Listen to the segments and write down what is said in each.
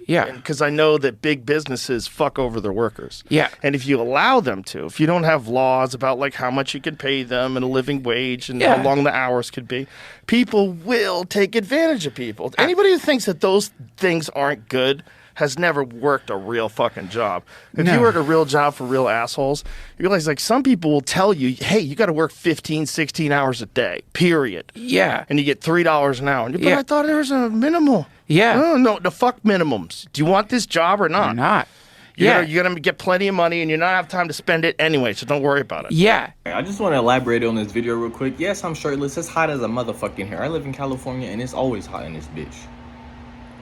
Yeah. Because I know that big businesses fuck over their workers. Yeah. And if you allow them to, if you don't have laws about like how much you can pay them and a living wage and how long the hours could be, people will take advantage of people. Anybody who thinks that those things aren't good has never worked a real fucking job. If you work a real job for real assholes, you realize like some people will tell you, hey, you got to work 15, 16 hours a day, period. Yeah. And you get $3 an hour. But I thought there was a minimal. Yeah. No, the fuck minimums. Do you want this job or not? Or not. You're gonna get plenty of money and you're not have time to spend it anyway, so don't worry about it. Yeah. I just want to elaborate on this video real quick. Yes, I'm shirtless. It's hot as a motherfucking here. I live in California and it's always hot in this bitch.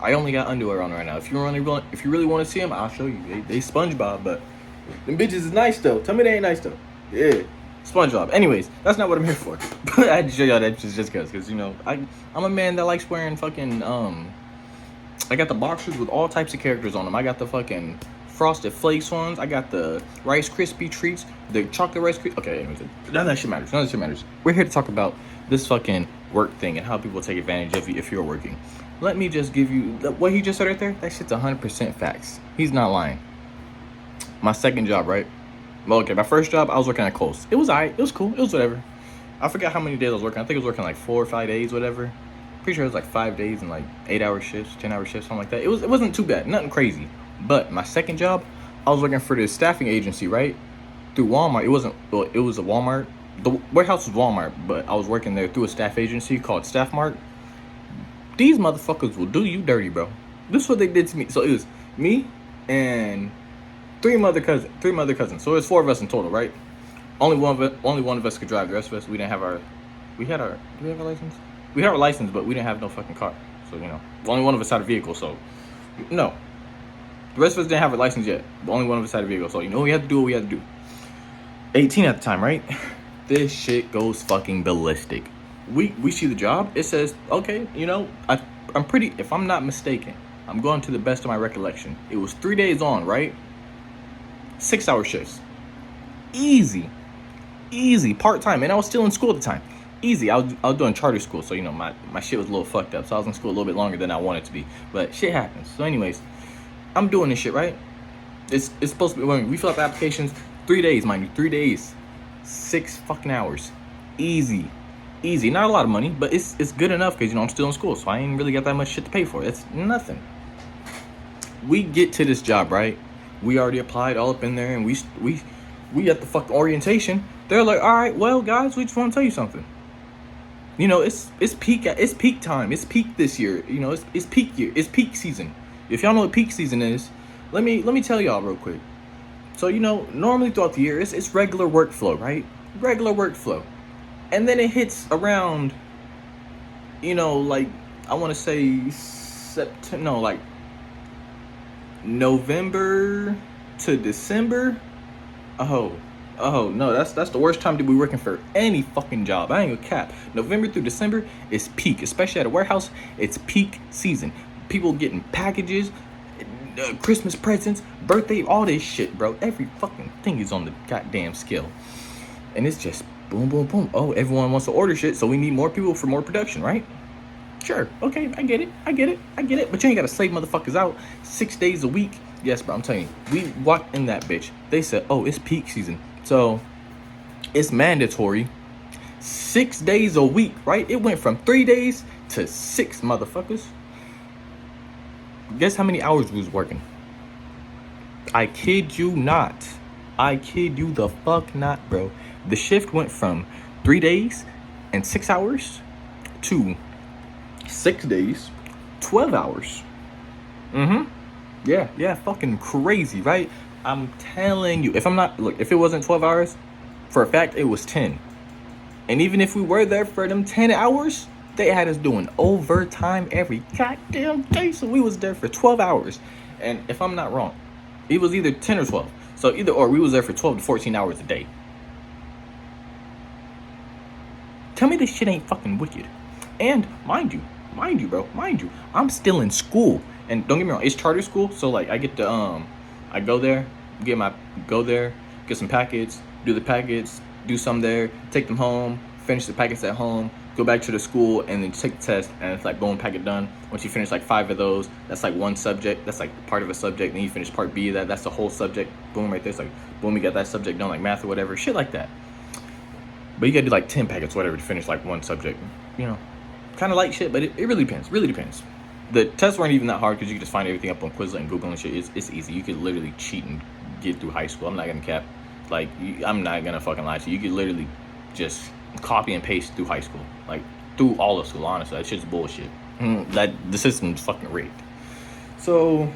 I only got underwear on right now. If you really want to see them, I'll show you. They SpongeBob, but them bitches is nice though. Tell me they ain't nice though. Yeah, SpongeBob. Anyways, that's not what I'm here for. But I had to show y'all that just because you know I'm a man that likes wearing fucking I got the boxers with all types of characters on them. I got the fucking Frosted Flakes ones. I got the Rice Krispie treats, the chocolate Rice Krispie. Okay, anyways, none of that shit matters. None of that shit matters. We're here to talk about this fucking work thing and how people take advantage of you if you're working. Let me just give you what he just said right there. That shit's 100% facts. He's not lying. My second job, right? Well, okay, my first job, I was working at Kohl's. It was alright. It was cool. It was whatever. I forgot how many days I was working. I think I was working like 4 or 5 days, whatever. Pretty sure it was like 5 days and like 8-hour shifts, 10-hour shifts, something like that. It wasn't too bad. Nothing crazy. But my second job, I was working for this staffing agency, right? Through Walmart. It was a Walmart. The warehouse was Walmart, but I was working there through a staff agency called Staffmart. These motherfuckers will do you dirty, bro. This is what they did to me. So it was me and three other cousins. So it was 4 of us in total, right? Only one of us could drive. The rest of us, we didn't have our. Do we have our license? We had our license, but we didn't have no fucking car. So you know, only one of us had a vehicle. So no, the rest of us didn't have a license yet. But only one of us had a vehicle. So you know, we had to do what we had to do. 18 at the time, right? This shit goes fucking ballistic. We see the job. It says, okay, you know, I'm pretty, if I'm not mistaken, I'm going to the best of my recollection. It was 3 days on, right? 6-hour shifts. Easy, part-time. And I was still in school at the time. Easy. I was doing charter school, so, you know, my shit was a little fucked up. So I was in school a little bit longer than I wanted to be. But shit happens. So anyways, I'm doing this shit, right? It's supposed to be, when we fill up applications, 3 days, mind you, 3 days. 6 fucking hours. Easy. Not a lot of money, but it's good enough because, you know, I'm still in school, so I ain't really got that much shit to pay for. It's nothing. We get to this job, right? We already applied all up in there, and we at the fucking orientation. They're like, all right, well, guys, we just want to tell you something. You know, it's peak time. It's peak this year. You know, it's peak year. It's peak season. If y'all know what peak season is, let me tell y'all real quick. So, you know, normally throughout the year, it's regular workflow, right? Regular workflow. And then it hits around, you know, like, I want to say like November to December. Oh, no, that's the worst time to be working for any fucking job. I ain't gonna cap. November through December is peak, especially at a warehouse. It's peak season. People getting packages, Christmas presents, birthday, all this shit, bro. Every fucking thing is on the goddamn scale. And it's just boom, boom, boom. Oh, everyone wants to order shit, so we need more people for more production, right? Sure, okay, I get it. But you ain't gotta slave motherfuckers out 6 days a week. Yes, bro, I'm telling you. We walked in that bitch. They said, oh, it's peak season. So, it's mandatory 6 days a week, right? It went from 3 days to 6, motherfuckers. Guess how many hours we was working? I kid you not. I kid you the fuck not, bro. The shift went from 3 days and 6 hours to 6 days, 12 hours. Yeah, fucking crazy, right? I'm telling you, if it wasn't 12 hours, for a fact, it was 10. And even if we were there for them 10 hours, they had us doing overtime every goddamn day. So we was there for 12 hours. And if I'm not wrong, it was either 10 or 12. So either or, we was there for 12 to 14 hours a day. Tell me this shit ain't fucking wicked. And mind you, I'm still in school. And don't get me wrong, it's charter school, so like I get to I go there, get some packets, do the packets, do some there, take them home, finish the packets at home, go back to the school, and then take the test, and it's like boom, packet done. Once you finish like 5 of those, that's like one subject, that's like part of a subject. Then you finish part B of that, that's the whole subject. Boom, right there. It's like boom, you got that subject done, like math or whatever, shit like that. But you gotta do like 10 packets, whatever, to finish like one subject. You know, kind of light shit, but it really depends. Really depends. The tests weren't even that hard because you could just find everything up on Quizlet and Google and shit. It's easy. You could literally cheat and get through high school. I'm not gonna cap. Like, I'm not gonna fucking lie to you. You could literally just copy and paste through high school. Like, through all of school, honestly. That shit's bullshit. The system's fucking rigged. So,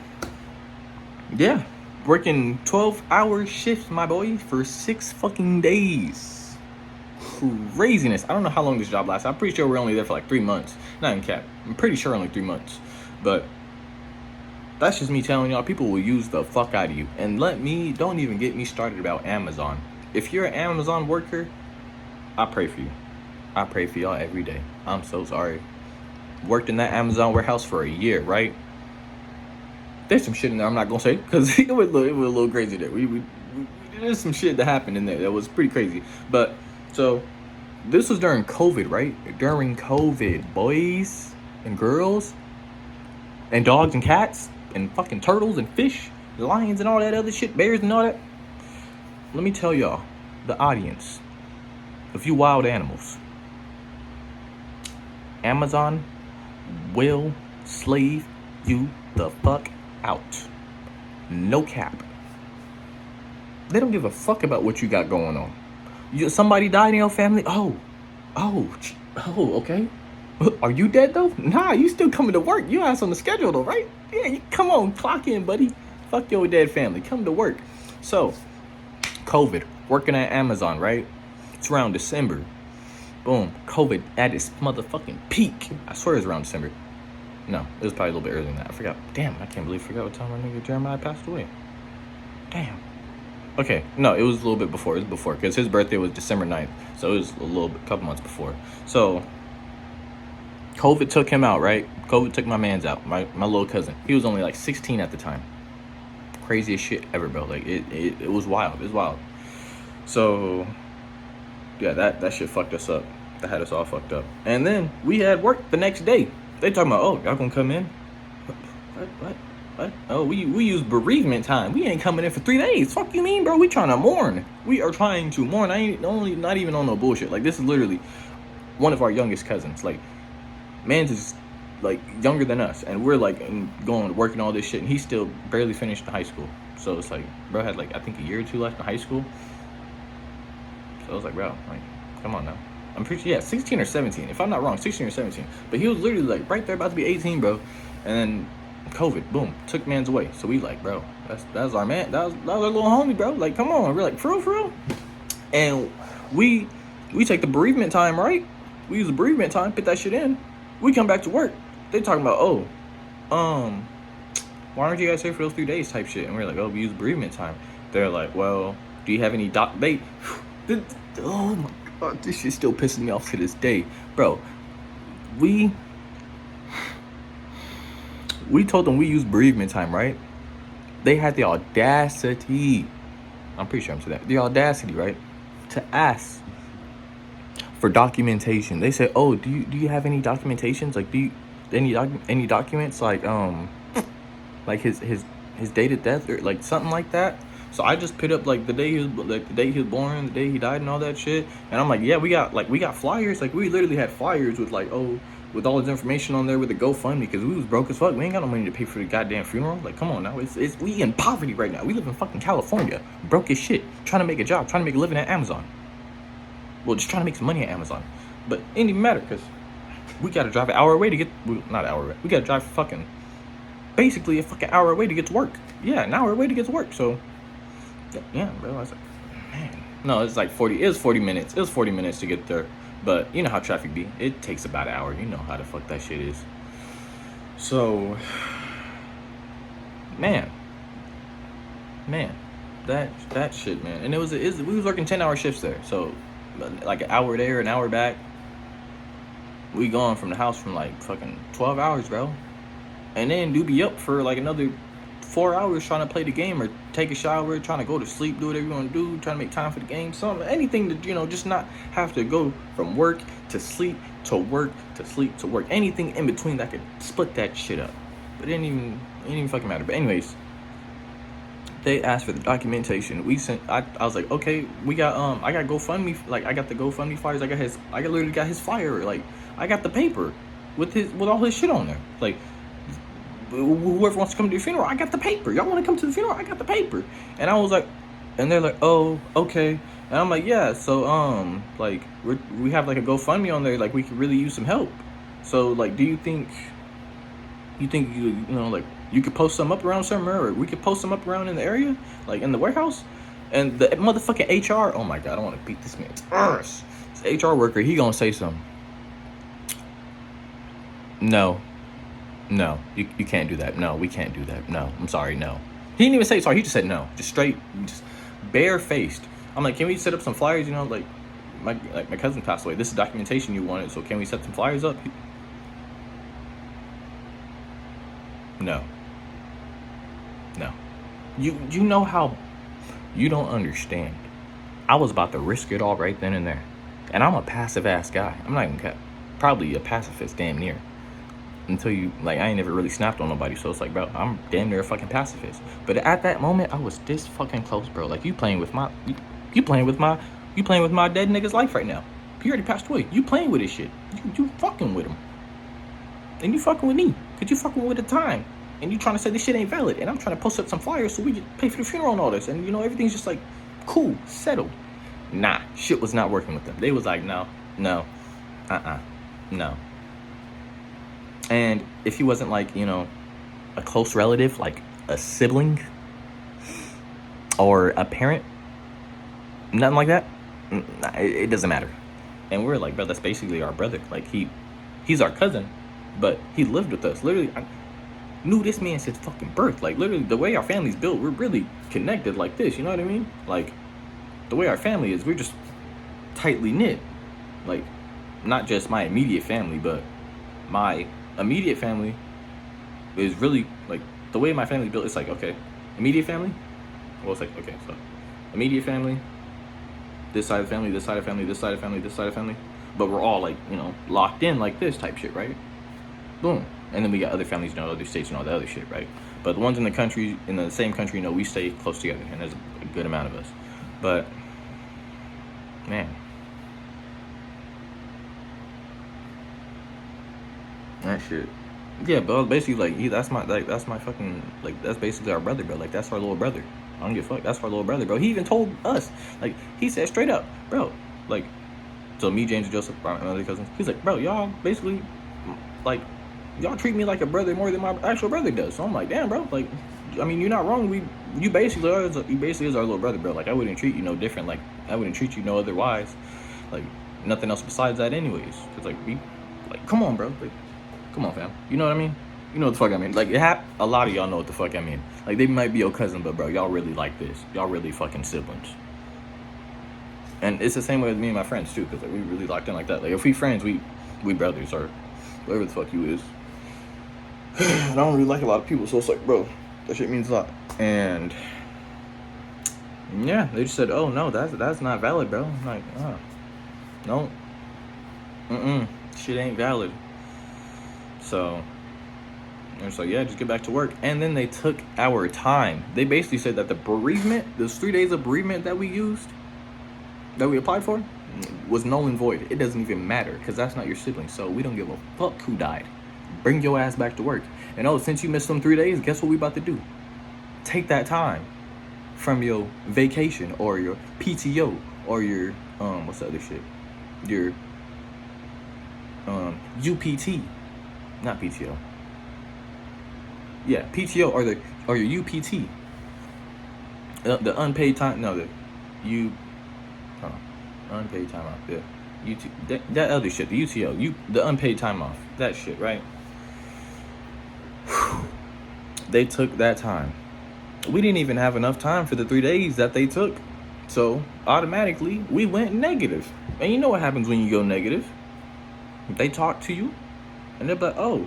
yeah. Working 12-hour shifts, my boy, for 6 fucking days. Craziness. I don't know how long this job lasts. I'm pretty sure we're only there for like 3 months. Not in cap. I'm pretty sure only 3 months. But that's just me telling y'all, people will use the fuck out of you. And don't even get me started about Amazon. If you're an Amazon worker, I pray for you. I pray for y'all every day. I'm so sorry. Worked in that Amazon warehouse for a year, right? There's some shit in there I'm not gonna say because it was a little crazy there. There's some shit that happened in there that was pretty crazy. But so this was during COVID, right? During COVID, boys and girls and dogs and cats and fucking turtles and fish, lions and all that other shit, bears and all that. Let me tell y'all, the audience, a few wild animals. Amazon will slave you the fuck out. No cap. They don't give a fuck about what you got going on. Somebody died in your family? Oh, okay. Are you dead though? Nah, you still coming to work. You ass on the schedule though, right? Yeah, come on, clock in, buddy. Fuck your dead family. Come to work. So, COVID, working at Amazon, right? It's around December. Boom, COVID at its motherfucking peak. I swear it was around December. No, it was probably a little bit earlier than that. I forgot. Damn, I can't believe I forgot what time my nigga Jeremiah passed away. Damn. Okay, no, it was a little bit before. It was before, because his birthday was December 9th. So it was couple months before. So, COVID took him out, right? COVID took my mans out, my little cousin. He was only like 16 at the time. Craziest shit ever, bro. Like, it was wild. It was wild. So, yeah, that shit fucked us up. That had us all fucked up. And then we had work the next day. They talking about, oh, y'all gonna come in? What? Oh, we use bereavement time. We ain't coming in for 3 days. Fuck you mean, bro? We trying to mourn. We are trying to mourn. Not even on no bullshit. Like, this is literally one of our youngest cousins. Like, man's is like younger than us, and we're like going to work and all this shit, and he still barely finished high school. So it's like, bro had like I think a year or two left in high school. So I was like, bro, like, come on now. I'm pretty sure, yeah, 16 or 17, if I'm not wrong, 16 or 17. But he was literally like right there about to be 18, bro. And then COVID, boom, took man's away. So we like, bro, that's our man. That was our little homie, bro. Like, come on. We're like, for real. And we take the bereavement time, right? We use the bereavement time, put that shit in. We come back to work. They talking about, why aren't you guys here for those 3 days type shit? And we're like, oh, we use bereavement time. They're like, well, do you have any oh my God, this shit's still pissing me off to this day. Bro, we told them we use bereavement time, right? They had the audacity, I'm pretty sure I'm saying that, the audacity, right, to ask for documentation. They said, oh, do you have any documentations? Like, do you any documents like his date of death or like something like that? So I just put up like the day he was born, the day he died, and all that shit. And I'm like, yeah, we got flyers. Like, we literally had flyers with like, with all his information on there with the GoFundMe, because we was broke as fuck. We ain't got no money to pay for the goddamn funeral. Like, come on now, we in poverty right now. We live in fucking California, broke as shit, trying to make a job, trying to make a living at Amazon. Well, just trying to make some money at Amazon. But it didn't even matter because we gotta drive an hour away to get, not an hour away. We gotta drive basically a fucking hour away to get to work. Yeah, an hour away to get to work. So, yeah, bro, I was like, man. No, it's like 40, it was 40 minutes. It was 40 minutes to get there. But you know how traffic be. It takes about an hour. You know how the fuck that shit is. So, man, that shit, man. And we was working 10-hour shifts there. So, like an hour there, an hour back. We gone from the house from like fucking 12 hours, bro. And then do be up for like another 4 hours trying to play the game or take a shower, trying to go to sleep, do whatever you want to do, trying to make time for the game, anything to, just not have to go from work to sleep to work to sleep to work. Anything in between that could split that shit up. But it didn't even fucking matter. But anyways, they asked for the documentation. I was like, okay, we got I got GoFundMe, like I got the GoFundMe flyers. I literally got his flyer, like I got the paper with all his shit on there. Like, whoever wants to come to the funeral, I got the paper. Y'all want to come to the funeral? I got the paper. And I was like, and they're like, oh, okay. And I'm like, yeah. So like we have like a GoFundMe on there. Like we could really use some help. So like, do you think like you could post some up around somewhere, or we could post some up around in the area, like in the warehouse? And the motherfucking HR, oh my god, I don't want to beat this man's ass. This HR worker, he gonna say something. No, you can't do that. No, we can't do that. No, I'm sorry, no. He didn't even say sorry, he just said no. Just straight, just bare-faced. I'm like, can we set up some flyers, like my cousin passed away. This is documentation you wanted, so can we set some flyers up? No. You know how, you don't understand. I was about to risk it all right then and there. And I'm a passive ass guy. I'm not even probably a pacifist, damn near. Until I ain't never really snapped on nobody. So it's like, bro, I'm damn near a fucking pacifist. But at that moment, I was this fucking close, bro. Like, you playing with my dead nigga's life right now. He already passed away. You playing with his shit. You fucking with him. And you fucking with me. Because you fucking with the time. And you trying to say this shit ain't valid. And I'm trying to post up some flyers so we can pay for the funeral and all this. And, everything's just like, cool, settled. Nah, shit was not working with them. They was like, no. No. And if he wasn't like, a close relative, like a sibling or a parent, nothing like that, it doesn't matter. And we're like, bro, that's basically our brother. Like, he's our cousin, but he lived with us. Literally, I knew this man since fucking birth. Like, literally, the way our family's built, we're really connected like this. You know what I mean? Like, the way our family is, we're just tightly knit. Like, not just my immediate family, but my immediate family is really, like, the way my family's built. It's like, okay, immediate family. Well, it's like, okay, so immediate family, this side of family, this side of family, this side of family, this side of family. But we're all like, locked in like this type shit, right? Boom. And then we got other families in other states and all that other shit, right? But the ones in the country, in the same country, we stay close together, and there's a good amount of us. But man, that shit. Yeah, but basically, like, that's my fucking, like, that's basically our brother, bro. Like, that's our little brother. I don't give a fuck. That's our little brother, bro. He even told us, like, he said straight up, bro, like, so me, James, and Joseph, my other cousins, he's like, bro, y'all basically, like, y'all treat me like a brother more than my actual brother does. So I'm like, damn, bro, like, I mean, you're not wrong. You basically is our little brother, bro. Like, I wouldn't treat you no different. Like, I wouldn't treat you no otherwise. Like, nothing else besides that, anyways. Cause like, come on, bro. Like, come on, fam. You know what I mean? You know what the fuck I mean? Like, a lot of y'all know what the fuck I mean. Like, they might be your cousin, but bro, y'all really like this. Y'all really fucking siblings. And it's the same way with me and my friends too, cause like, we really locked in like that. Like, if we friends, we brothers or whatever the fuck you is. I don't really like a lot of people, so it's like, bro, that shit means a lot. And yeah, they just said, oh no, that's not valid, bro. I'm like, no, shit ain't valid. So it's like, yeah, just get back to work. And then they took our time. They basically said that the bereavement, those 3 days of bereavement that we applied for, was null and void. It doesn't even matter, because that's not your sibling. So we don't give a fuck who died. Bring your ass back to work. And since you missed them 3 days, guess what we about to do? Take that time from your vacation or your PTO or your what's the other shit? Your UPT, not PTO. Yeah, PTO or your UPT. The unpaid time. No, unpaid time off. Yeah, that other shit. The UTO. The unpaid time off. That shit, right? They took that time. We didn't even have enough time for the 3 days that they took. So automatically we went negative. And you know what happens when you go negative? They talk to you and they're like, oh,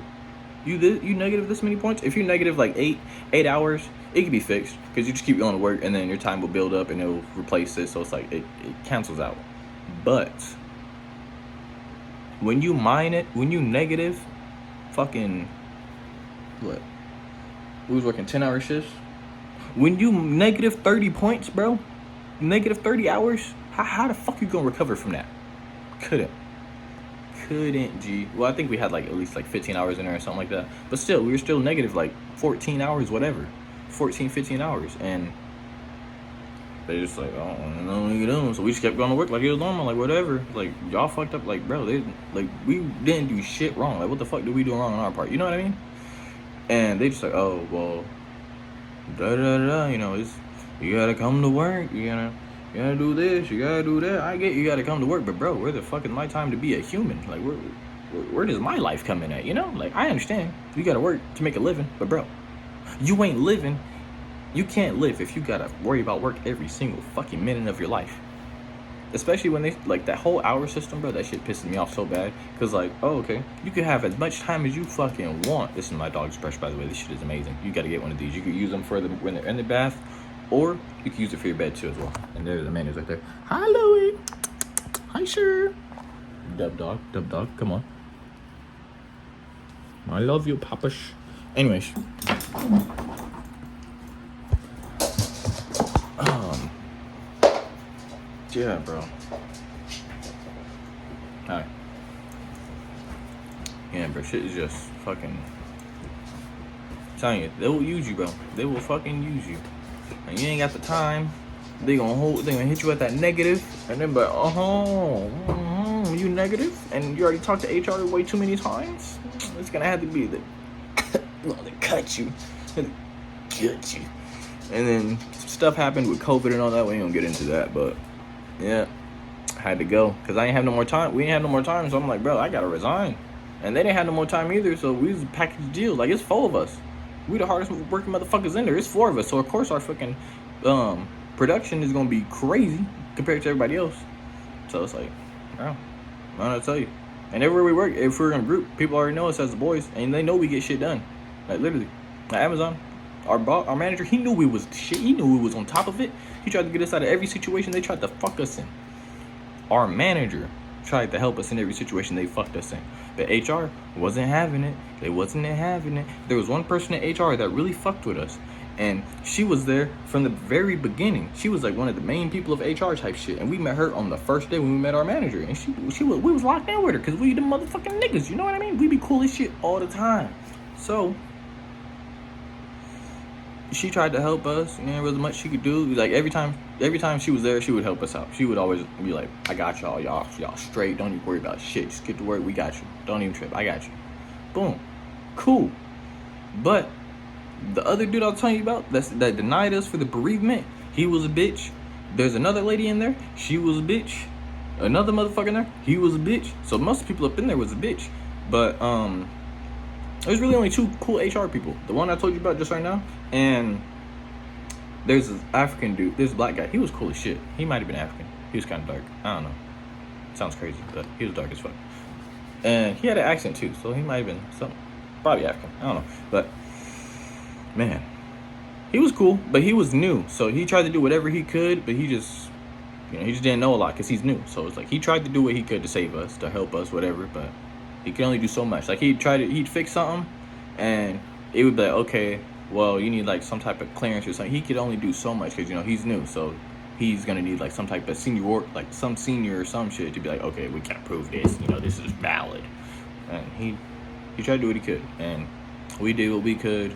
you negative this many points? If you're negative like eight hours It can be fixed because you just keep going to work, and then your time will build up, and it'll replace it. So it's like it cancels out. But when you mine it, when you negative, fucking what? We was working 10-hour shifts. When you negative 30 points, bro, negative 30 hours, how the fuck you gonna recover from that? Couldn't, G. Well, I think we had like at least like 15 hours in there or something like that. But still, we were still negative like 14 hours, whatever. 14, 15 hours. And they just like, oh, I don't know what you doing. So we just kept going to work like it was normal, like whatever. Like, y'all fucked up, like, bro, like, we didn't do shit wrong. Like, what the fuck did we do wrong on our part? You know what I mean? And they just like, oh, well, you know, you gotta come to work, you gotta do this, you gotta do that. I get you gotta come to work, but bro, where the fuck is my time to be a human? Like, where does my life come in at, you know? Like, I understand you gotta work to make a living, but bro, you ain't living. You can't live if you gotta worry about work every single fucking minute of your life. Especially when they, like, that whole hour system, bro, that shit pisses me off so bad. Because, like, oh, okay, you can have as much time as you fucking want. This is my dog's brush, by the way. This shit is amazing. You gotta get one of these. You can use them for when they're in the bath, or you can use it for your bed, too, as well. And there's the menus right there. Hi, Louie. Hi, sure. Dub dog, come on. I love you, Papash. Anyways. Yeah, bro. Alright. Yeah, bro, shit is just fucking... I'm telling you, they will use you, bro. They will fucking use you. And you ain't got the time. They gonna hit you at that negative, and then you negative, and you already talked to HR way too many times. It's gonna have to be the they cut you. Cut you. And then stuff happened with COVID and all that. We ain't gonna get into that, but yeah, I had to go because I ain't have no more time. We ain't have no more time, so I'm like, bro, I gotta resign. And they didn't have no more time either, so we was a package deal. Like, it's 4 of us. We the hardest working motherfuckers in there. It's 4 of us, so of course our fucking production is gonna be crazy compared to everybody else. So it's like, bro, I don't know what to tell you. And everywhere we work, if we're in a group, people already know us as the boys, and they know we get shit done. Like, literally, like Amazon. Our manager, he knew we was shit. He knew we was on top of it. He tried to get us out of every situation they tried to fuck us in. Our manager tried to help us in every situation they fucked us in. But HR wasn't having it. They wasn't having it. There was one person in HR that really fucked with us. And she was there from the very beginning. She was like one of the main people of HR type shit. And we met her on the first day when we met our manager. And we was locked in with her because we the motherfucking niggas. You know what I mean? We be cool as shit all the time. So she tried to help us, and there wasn't much she could do. Like, every time she was there, she would help us out. She would always be like, I got y'all straight. Don't even worry about shit. Just get to work. We got you. Don't even trip. I got you. Boom. Cool. But the other dude I was telling you about that denied us for the bereavement, he was a bitch. There's another lady in there. She was a bitch. Another motherfucker in there. He was a bitch. So most people up in there was a bitch. But there's really only 2 cool HR people. The one I told you about just right now, and there's this African dude. There's a black guy. He was cool as shit. He might have been African. He was kind of dark. I don't know. Sounds crazy, but he was dark as fuck. And he had an accent too, so he might have been something. Probably African. I don't know. But man, he was cool, but he was new. So he tried to do whatever he could, but he just didn't know a lot because he's new. So it's like he tried to do what he could to save us, to help us, whatever, but he could only do so much. Like, he'd fix something, and it would be like, okay, well, you need like some type of clearance or something. He could only do so much because he's new, so he's gonna need like some type of senior or some shit to be like, okay, we can't prove this. This is valid. And he tried to do what he could, and we did what we could.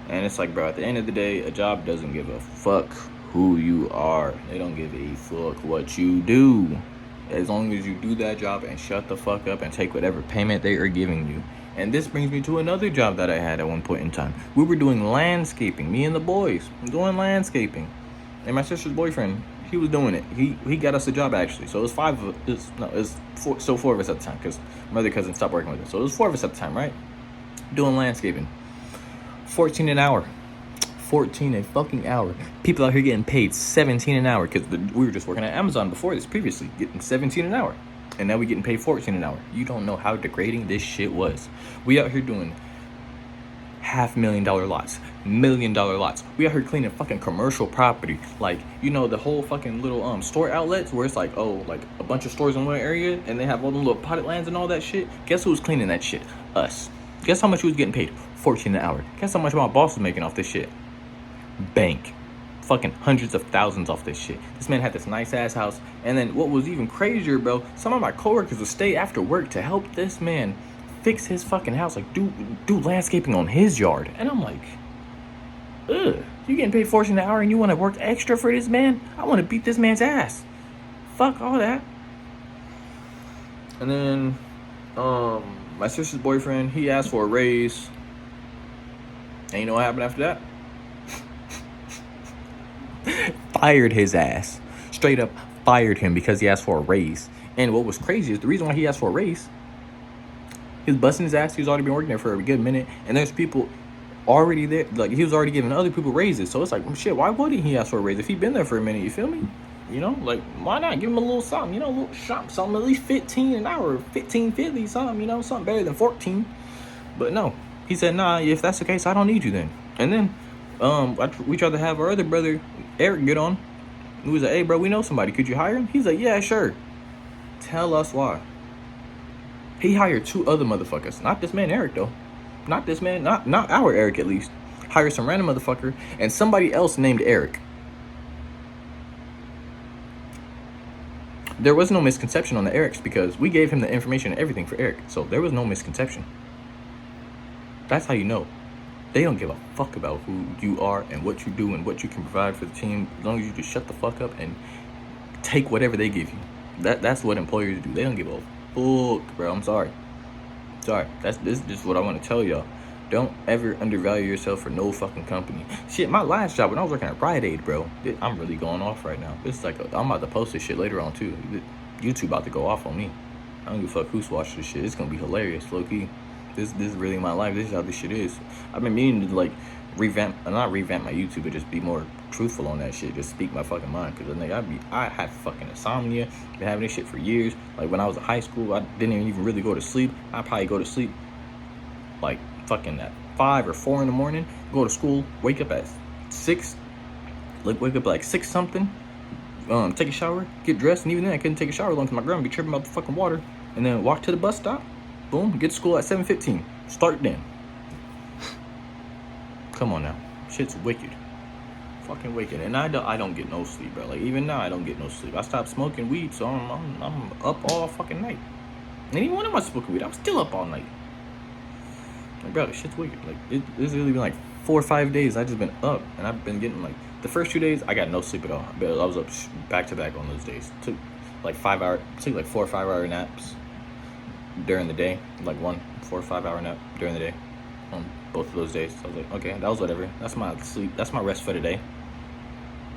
And it's like, bro, at the end of the day, a job doesn't give a fuck who you are. They don't give a fuck what you do. As long as you do that job and shut the fuck up and take whatever payment they are giving you. And this brings me to another job that I had at one point in time. We were doing landscaping, me and the boys, doing landscaping. And my sister's boyfriend, he was doing it. He got us a job, actually. So it was 4 of us at the time, because my other cousin stopped working with us. So it was 4 of us at the time, right? Doing landscaping. 14 an hour. 14 a fucking hour. People out here getting paid 17 an hour because we were just working at Amazon before this previously, getting 17 an hour. And now we getting paid 14 an hour. You don't know how degrading this shit was. We out here doing $500,000 lots, $1 million lots. We out here cleaning fucking commercial property. Like, you know, the whole fucking little store outlets where it's like, oh, like a bunch of stores in one area and they have all them little potted lands and all that shit. Guess who was cleaning that shit? Us. Guess how much we was getting paid? $14 an hour. Guess how much my boss was making off this shit? Bank. Fucking hundreds of thousands off this shit. This man had this nice ass house. And then what was even crazier, bro, some of my coworkers would stay after work to help this man fix his fucking house, like do landscaping on his yard. And I'm like, ugh, you getting paid $14 an hour and you want to work extra for this man? I want to beat this man's ass. Fuck all that. And then my sister's boyfriend, he asked for a raise. And you know what happened after that? Fired his ass. Straight up fired him because he asked for a raise. And what was crazy is the reason why he asked for a raise, he was busting his ass. He's already been working there for a good minute. And there's people already there. Like, he was already giving other people raises. So it's like, well, shit, why wouldn't he ask for a raise if he'd been there for a minute? You feel me? You know, like, why not give him a little something? You know, a little something, at least 15 an hour, 15.50, something, you know, something better than 14. But no, he said, nah, if that's the case, I don't need you then. And then we tried to have our other brother, Eric, get on. He was like, hey, bro, we know somebody. Could you hire him? He's like, yeah, sure. Tell us why. He hired 2 other motherfuckers. Not this man, Eric, though. Not this man, not our Eric, at least. Hired some random motherfucker and somebody else named Eric. There was no misconception on the Erics because we gave him the information and everything for Eric. So there was no misconception. That's how you know. They don't give a fuck about who you are and what you do and what you can provide for the team. As long as you just shut the fuck up and take whatever they give you. That's what employers do. They don't give a fuck, bro. I'm sorry. This is just what I want to tell y'all. Don't ever undervalue yourself for no fucking company. Shit, my last job when I was working at Rite Aid, bro, I'm really going off right now. This is like, I'm about to post this shit later on too. YouTube about to go off on me. I don't give a fuck who's watching this shit. It's gonna be hilarious, low key. This is really my life. This is how this shit is. I've been meaning to like not revamp my YouTube, but just be more truthful on that shit. Just speak my fucking mind. Cause I have fucking insomnia. Been having this shit for years. Like when I was in high school, I didn't even really go to sleep. I probably go to sleep like fucking at 5 or 4 in the morning. Go to school. Wake up at 6. Like wake up like 6 something. Take a shower. Get dressed. And even then, I couldn't take a shower long because my grandma be tripping about the fucking water. And then walk to the bus stop. Boom. Get to school at 7:15. Start then. Come on now. Shit's wicked. Fucking wicked. And I don't get no sleep, bro. Like even now I don't get no sleep. I stopped smoking weed, so I'm up all fucking night. And even when I was smoking weed, I was still up all night. Like, bro, shit's wicked. Like it's really been like 4 or 5 days I just been up, and I've been getting like the first 2 days I got no sleep at all. But I was up back to back on those days. Took like 4 or 5 hour naps during the day, like 4 or 5 hour nap during the day on both of those days. So I was like, okay, that was whatever. That's my sleep. That's my rest for the day.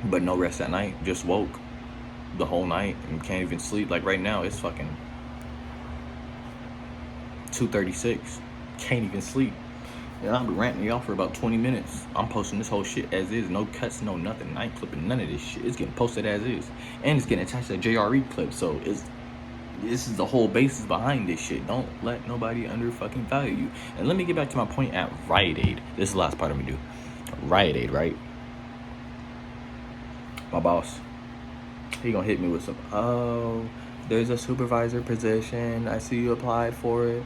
But no rest at night. Just woke the whole night and can't even sleep. Like right now, it's fucking 2:36. Can't even sleep. And I'll be ranting y'all for about 20 minutes. I'm posting this whole shit as is. No cuts, no nothing. I ain't clipping none of this shit. It's getting posted as is. And it's getting attached to a JRE clip. So this is the whole basis behind this shit. Don't let nobody under fucking value you. And let me get back to my point at Rite Aid. This is the last part I'm gonna do. Rite Aid, right? My boss, he gonna hit me with some, oh, there's a supervisor position. I see you applied for it.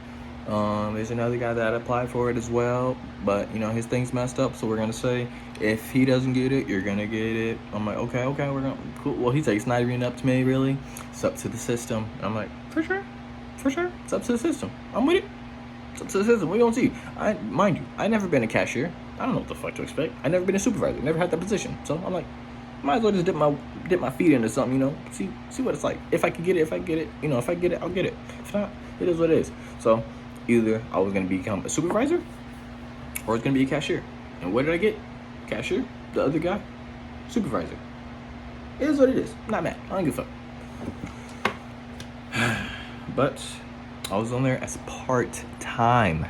There's another guy that applied for it as well, but you know his thing's messed up, so we're gonna say if he doesn't get it, you're gonna get it. I'm like, okay, we're gonna cool. Well, he's like, it's not even up to me, really. It's up to the system. And I'm like, for sure, it's up to the system. I'm with it. It's up to the system. We don't see. Mind you, I never been a cashier. I don't know what the fuck to expect. I never been a supervisor. Never had that position. So I'm like, might as well just dip my feet into something, you know. See what it's like. If I can get it, you know. If I get it, I'll get it. If not, it is what it is. So either I was gonna become a supervisor or it's gonna be a cashier. And what did I get? Cashier. The other guy, supervisor. It is what it is. Not mad. I don't give a fuck. But I was on there as part-time.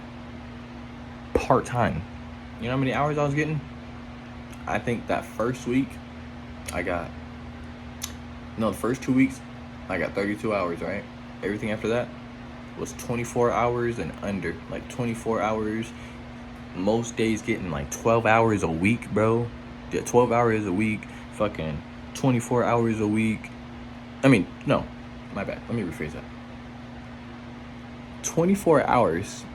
You know how many hours I was getting? I think that first week the first 2 weeks I got 32 hours, right? Everything after that was 24 hours and under. Like 24 hours most days getting like 12 hours a week, bro. Yeah, 12 hours a week, fucking 24 hours a week. I mean, no, my bad. Let me rephrase that. 24 hours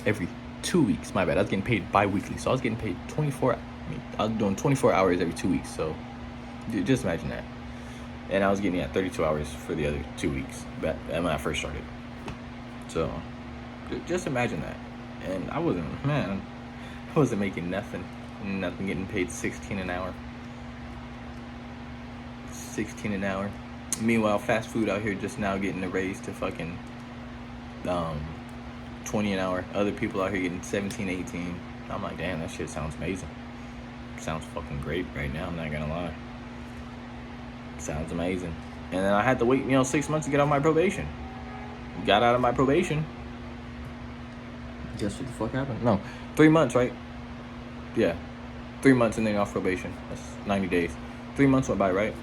every 2 weeks. My bad. I was getting paid bi-weekly, so I was getting paid 24. I was doing 24 hours every 2 weeks. So just imagine that. And I was getting 32 hours for the other 2 weeks back when I first started. So just imagine that. And I wasn't making nothing, getting paid 16 an hour. 16 an hour. Meanwhile, fast food out here just now getting a raise to fucking 20 an hour. Other people out here getting 17, 18. I'm like, damn, that shit sounds amazing. Sounds fucking great right now, I'm not gonna lie. Sounds amazing. And then I had to wait, 6 months to get out of my probation. Got out of my probation. Guess what the fuck happened? No, 3 months, right? Yeah, 3 months and then off probation. That's 90 days. 3 months went by, right?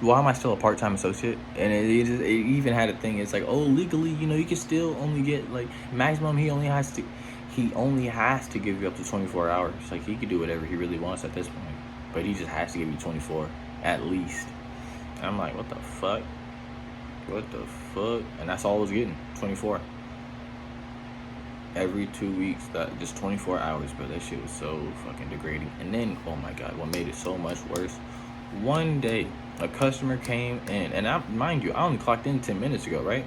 Why am I still a part-time associate? And it even had a thing. It's like, oh, legally, you can still only get like maximum. He only has to give you up to 24 hours. Like, he could do whatever he really wants at this point, but he just has to give you 24 at least. And I'm like, what the fuck? And that's all I was getting, 24 every 2 weeks. That just 24 hours, bro. That shit was so fucking degrading. And then, oh my god, what made it so much worse? One day, a customer came in, and mind you, I only clocked in 10 minutes ago, right?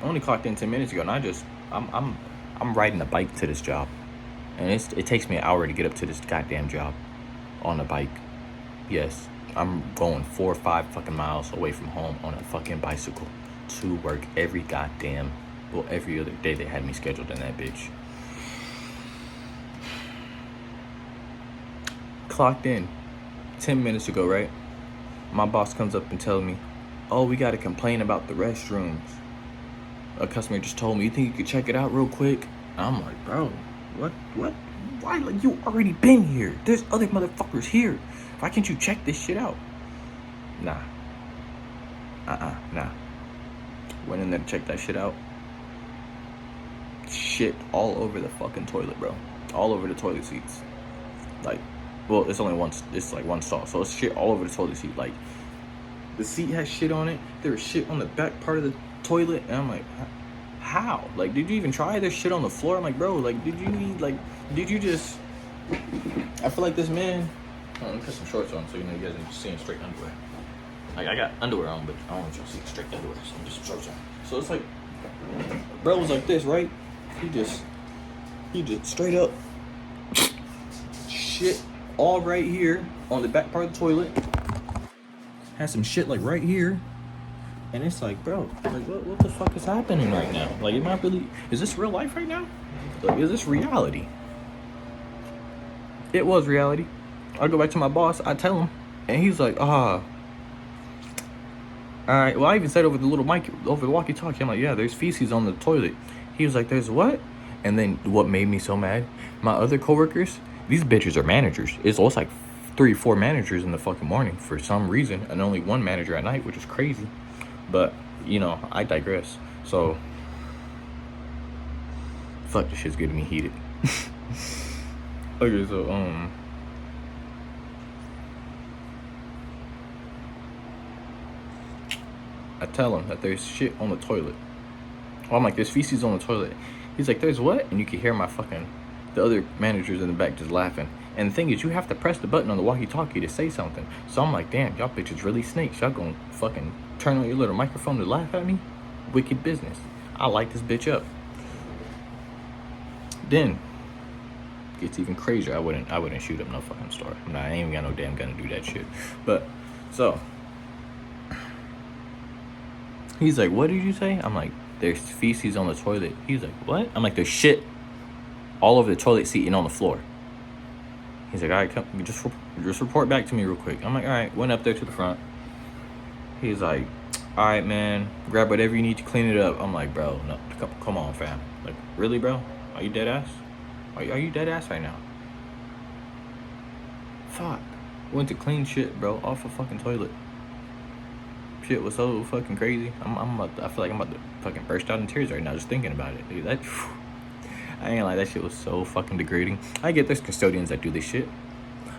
And I'm riding a bike to this job, and it takes me an hour to get up to this goddamn job on a bike. Yes, I'm going 4 or 5 fucking miles away from home on a fucking bicycle to work every other day they had me scheduled in that bitch. Clocked in 10 minutes ago, right? My boss comes up and tells me, oh, we got to complain about the restrooms. A customer just told me, you think you could check it out real quick? I'm like, bro, what? Why? Like, you already been here. There's other motherfuckers here. Why can't you check this shit out? Nah. Nah. Went in there to check that shit out. Shit all over the fucking toilet, bro. All over the toilet seats. Like, well, it's like one stall, so it's shit all over the toilet seat. Like, the seat has shit on it. There was shit on the back part of the toilet, and I'm like, how? Like, did you even try? There's shit on the floor. I'm like, bro, like, did you just? I feel like this man. Let me put some shorts on so you guys are seeing straight underwear. Like, I got underwear on, but I don't want y'all to see straight underwear, so I'm just some shorts on. So it's like, bro was like this, right? He just straight up shit all right here on the back part of the toilet. Has some shit like right here. And it's like, bro, like what the fuck is happening right now? Like, is this real life right now? Like, is this reality? It was reality. I go back to my boss, I tell him, and he's like, alright. Well, I even said over the little mic, over the walkie-talkie, I'm like, yeah, there's feces on the toilet. He was like, there's what? And then what made me so mad, my other coworkers, these bitches are managers. It's almost like 3 or 4 managers in the fucking morning for some reason, and only 1 manager at night, which is crazy. But, I digress. So, fuck, this shit's getting me heated. Okay, so, I tell him that there's shit on the toilet. Well, I'm like, there's feces on the toilet. He's like, there's what? And you can hear the other managers in the back just laughing. And the thing is, you have to press the button on the walkie-talkie to say something. So I'm like, damn, y'all bitches really snakes. Y'all gonna fucking turn on your little microphone to laugh at me? Wicked business. I light this bitch up. Then, gets even crazier. I wouldn't shoot up no fucking store. I ain't even got no damn gun to do that shit. But, so, he's like, what did you say? I'm like, there's feces on the toilet. He's like, what? I'm like, there's shit all over the toilet seat and on the floor. He's like, all right, come, just report back to me real quick. I'm like, all right. Went up there to the front. He's like, all right, man, grab whatever you need to clean it up. I'm like, bro, no, come on, fam. Like, really, bro? Are you dead ass? Are you dead ass right now? Fuck. Went to clean shit, bro, off a fucking toilet. Shit was so fucking crazy. I feel like I'm about to fucking burst out in tears right now just thinking about it. Dude, I ain't like that shit was so fucking degrading. I get there's custodians that do this shit,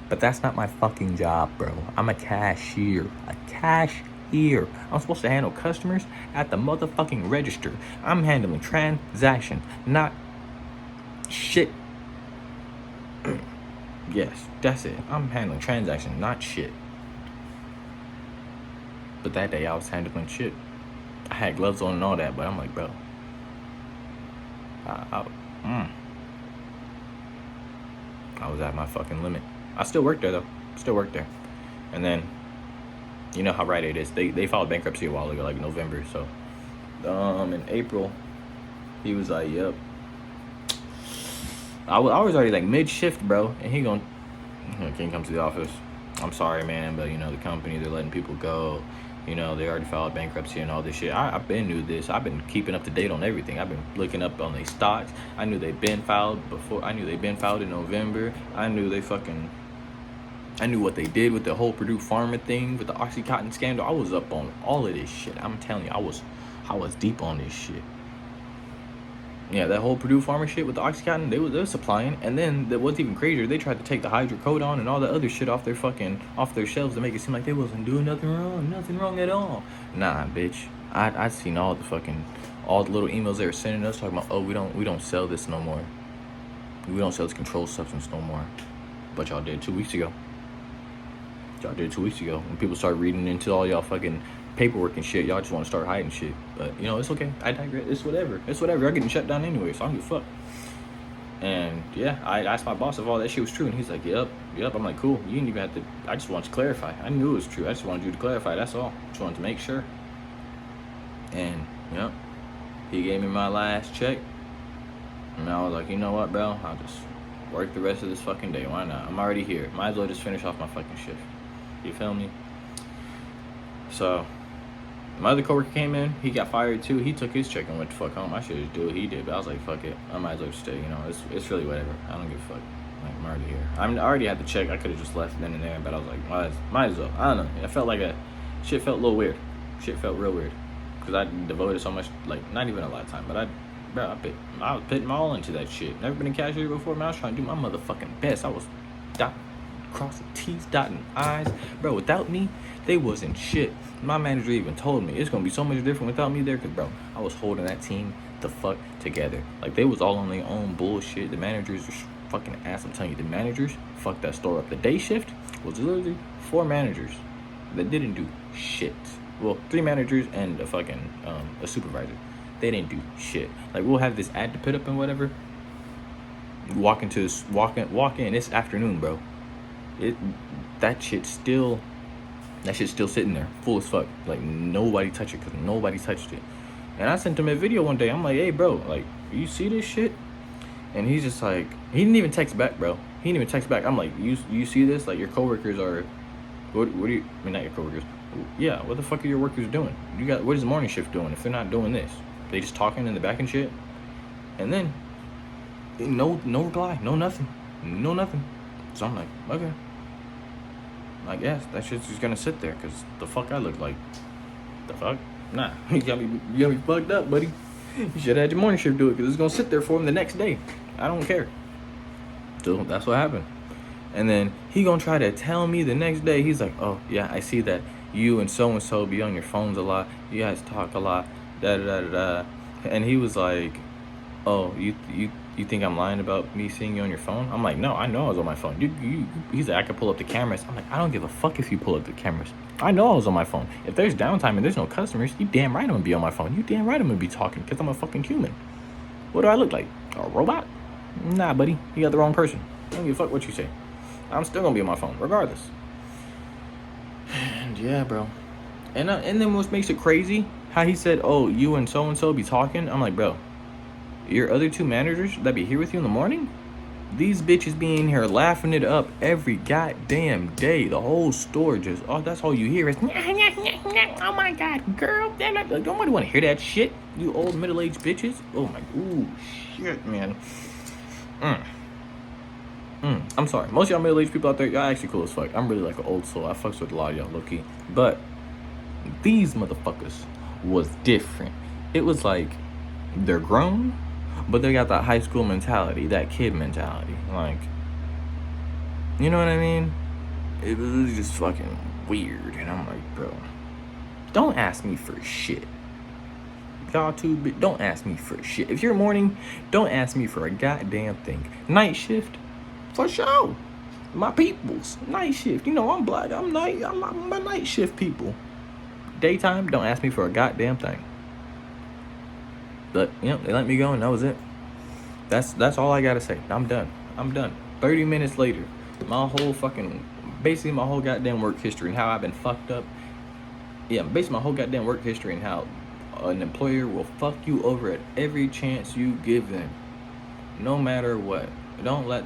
but that's not my fucking job, bro. I'm a cashier. A cashier. I'm supposed to handle customers at the motherfucking register. I'm handling transaction, not shit. Yes, that's it. I'm handling transaction, not shit. But that day I was handling shit. I had gloves on and all that, but I'm like, bro. I was at my fucking limit. I still work there though. Still work there. And then, you know how Rite Aid is. They filed bankruptcy a while ago, like November. So, in April, he was like, "Yep." I was already like mid shift, bro, and he can't come to the office. I'm sorry, man, but the company, they're letting people go. They already filed bankruptcy and all this shit. I've been knew this. I've been keeping up to date on everything. I've been looking up on their stocks. I knew they'd been filed before. I knew they'd been filed in November. I knew what they did with the whole Purdue Pharma thing, with the Oxycontin scandal. I was up on all of this shit. I'm telling you, I was deep on this shit. Yeah, that whole Purdue Pharma shit with the Oxycontin, they were supplying, and then what's even crazier, they tried to take the hydrocodone and all the other shit off their shelves to make it seem like they wasn't doing nothing wrong at all. Nah, bitch. I seen all the little emails they were sending us talking about, oh, we don't sell this no more. We don't sell this controlled substance no more. But y'all did 2 weeks ago. When people started reading into all y'all fucking paperwork and shit, y'all just want to start hiding shit. But it's okay. I digress. It's whatever. Y'all getting shut down anyway, so I don't give a fuck. And yeah, I asked my boss if all that shit was true, and he's like, yep. I'm like, cool. You didn't even have to. I just wanted to clarify. I knew it was true. I just wanted you to clarify. That's all. Just wanted to make sure. And yep, he gave me my last check, and I was like, you know what, bro? I'll just work the rest of this fucking day. Why not? I'm already here. Might as well just finish off my fucking shift. You feel me? So, my other coworker came in. He got fired too. He took his check and went the fuck home. I should just do what he did, but I was like, fuck it. I might as well just stay. It's really whatever. I don't give a fuck. Like, I'm already here. I already had the check. I could have just left then and there, but I was like, might as well. I don't know. I felt like shit felt a little weird. Shit felt real weird because I devoted so much, like, not even a lot of time, but I was putting my all into that shit. Never been a cashier before, man. I was trying to do my motherfucking best. I was crossing T's, dotting I's. Bro, without me, they wasn't shit. My manager even told me it's gonna be so much different without me there, because, bro, I was holding that team the fuck together. Like, they was all on their own bullshit. The managers were fucking ass. I'm telling you, the managers fucked that store up. The day shift was literally 4 managers that didn't do shit. Well, 3 managers and a supervisor. They didn't do shit. Like, we'll have this ad to put up and whatever. Walk in. It's afternoon, bro. That shit's still sitting there, full as fuck. Like, nobody touched it, because nobody touched it. And I sent him a video one day. I'm like, hey, bro, like, you see this shit? And he's just like, he didn't even text back, bro. I'm like, you see this? Like, your coworkers are, what do you, I mean, not your coworkers. Yeah, what the fuck are your workers doing? What is the morning shift doing if they're not doing this? They just talking in the back and shit? And then, no reply, no nothing. So I'm like, okay. I guess that shit's just gonna sit there, because the fuck I look like. The fuck? Nah, you got me fucked up, buddy. You should have had your morning shift do it, because it's gonna sit there for him the next day. I don't care. So that's what happened. And then he gonna try to tell me the next day, he's like, oh yeah, I see that you and so be on your phones a lot. You guys talk a lot. And he was like, oh, you think I'm lying about me seeing you on your phone? I'm like, no, I know I was on my phone. He's like, I could pull up the cameras. I'm like, I don't give a fuck if you pull up the cameras. I know I was on my phone. If there's downtime and there's no customers, you damn right I'm gonna be on my phone. You damn right I'm gonna be talking, because I'm a fucking human. What do I look like? A robot? Nah, buddy, you got the wrong person. I don't give a fuck what you say. I'm still gonna be on my phone, regardless. And yeah, bro. And then what makes it crazy, how he said, oh, you and so be talking. I'm like, bro, your other 2 managers that be here with you in the morning, these bitches be in here laughing it up every goddamn day. The whole store just, oh, that's all you hear is, oh my god, girl. Like, nobody want to hear that shit, you old middle-aged bitches. Oh my, ooh, shit, man. I'm sorry. Most of y'all middle-aged people out there, y'all actually cool as fuck. I'm really like an old soul. I fucks with a lot of y'all, low-key. But these motherfuckers was different. It was like, they're grown, but they got that high school mentality, that kid mentality. Like, you know what I mean? It was just fucking weird. And I'm like, bro, don't ask me for shit. Y'all too, but don't ask me for shit. If you're morning, don't ask me for a goddamn thing. Night shift, for sure. My peoples, night shift. You know, I'm black. I'm my night shift people. Daytime, don't ask me for a goddamn thing. But you know, they let me go, and that was it. That's all I gotta say. I'm done. 30 minutes later, my whole goddamn work history and how I've been fucked up. Yeah, basically my whole goddamn work history and how an employer will fuck you over at every chance you give them, no matter what. Don't let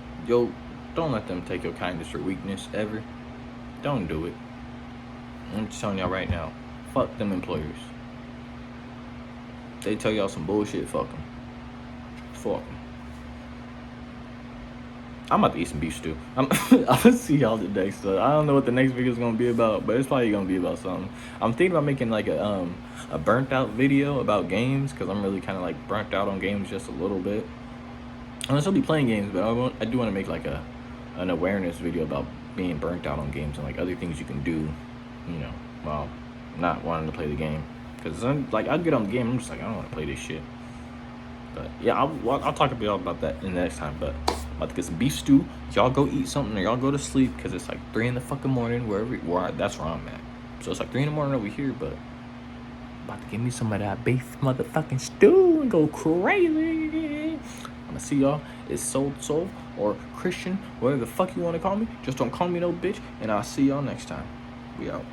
them take your kindness or weakness ever. Don't do it. I'm just telling y'all right now. Fuck them employers. They tell y'all some bullshit. Fuck them. Fuck them. I'm about to eat some beef stew. I'm gonna see y'all today. So I don't know what the next video is gonna be about, but it's probably gonna be about something. I'm thinking about making like a burnt out video about games, because I'm really kind of like burnt out on games just a little bit. I'm gonna still be playing games, but I do want to make like an awareness video about being burnt out on games and like other things you can do, you know, while not wanting to play the game. Because I'll get on the game, I'm just like, I don't want to play this shit. But yeah, I'll talk about that in the next time. But I'm about to get some beef stew. Y'all go eat something or y'all go to sleep, because it's like 3 in the fucking morning that's where I'm at. So it's like 3 in the morning over here, but I'm about to give me some of that beef motherfucking stew and go crazy. I'm gonna see y'all. It's Soul or Christian, whatever the fuck you want to call me. Just don't call me no bitch, and I'll see y'all next time. We out.